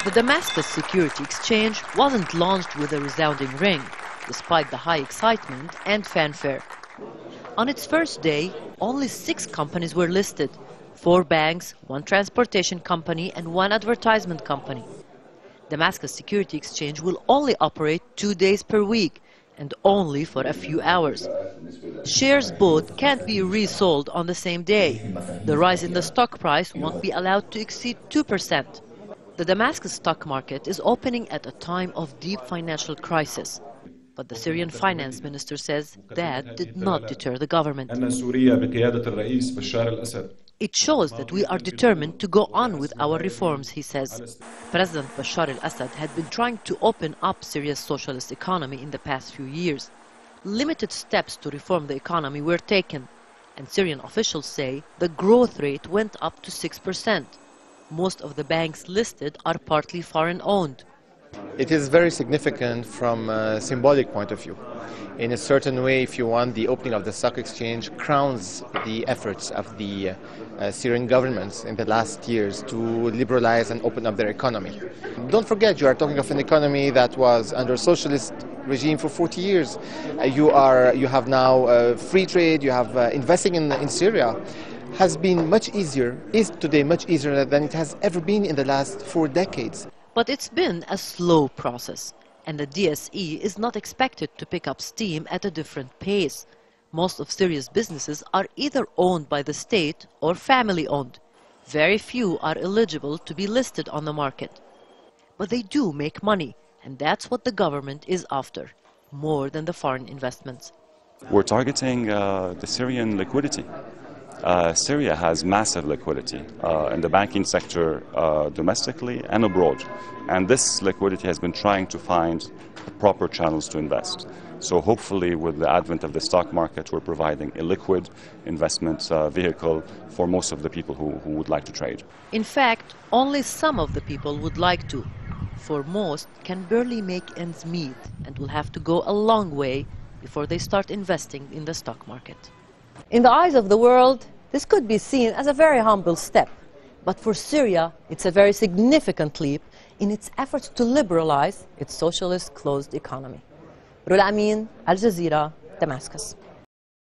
The Damascus Security Exchange wasn't launched with a resounding ring, despite the high excitement and fanfare. On its first day, only 6 companies were listed: 4 banks, 1 transportation company and 1 advertisement company. Damascus Security Exchange will only operate 2 days per week and only for a few hours. Shares bought can't be resold on the same day. The rise in the stock price won't be allowed to exceed 2%. The Damascus stock market is opening at a time of deep financial crisis. But the Syrian finance minister says that did not deter the government. It shows that we are determined to go on with our reforms, he says. President Bashar al-Assad had been trying to open up Syria's socialist economy in the past few years. Limited steps to reform the economy were taken, and Syrian officials say the growth rate went up to 6%. Most of the banks listed are partly foreign-owned. It is very significant from a symbolic point of view. In a certain way, if you want, the opening of the stock exchange crowns the efforts of the Syrian governments in the last years to liberalize and open up their economy. Don't forget, you are talking of an economy that was under a socialist regime for 40 years. You have now free trade, you have investing in Syria has been much easier, is today much easier than it has ever been in the last 4 decades. But it's been a slow process, and the DSE is not expected to pick up steam at a different pace. Most of Syria's businesses are either owned by the state or family-owned. Very few are eligible to be listed on the market. But they do make money, and that's what the government is after, more than the foreign investments. We're targeting the Syrian liquidity. Syria has massive liquidity in the banking sector domestically and abroad. And this liquidity has been trying to find proper channels to invest. So hopefully with the advent of the stock market, we're providing a liquid investment vehicle for most of the people who would like to trade. In fact, only some of the people would like to. For most can barely make ends meet and will have to go a long way before they start investing in the stock market. In the eyes of the world, this could be seen as a very humble step. But for Syria, it's a very significant leap in its efforts to liberalize its socialist closed economy. Rula Amin, Al Jazeera, Damascus.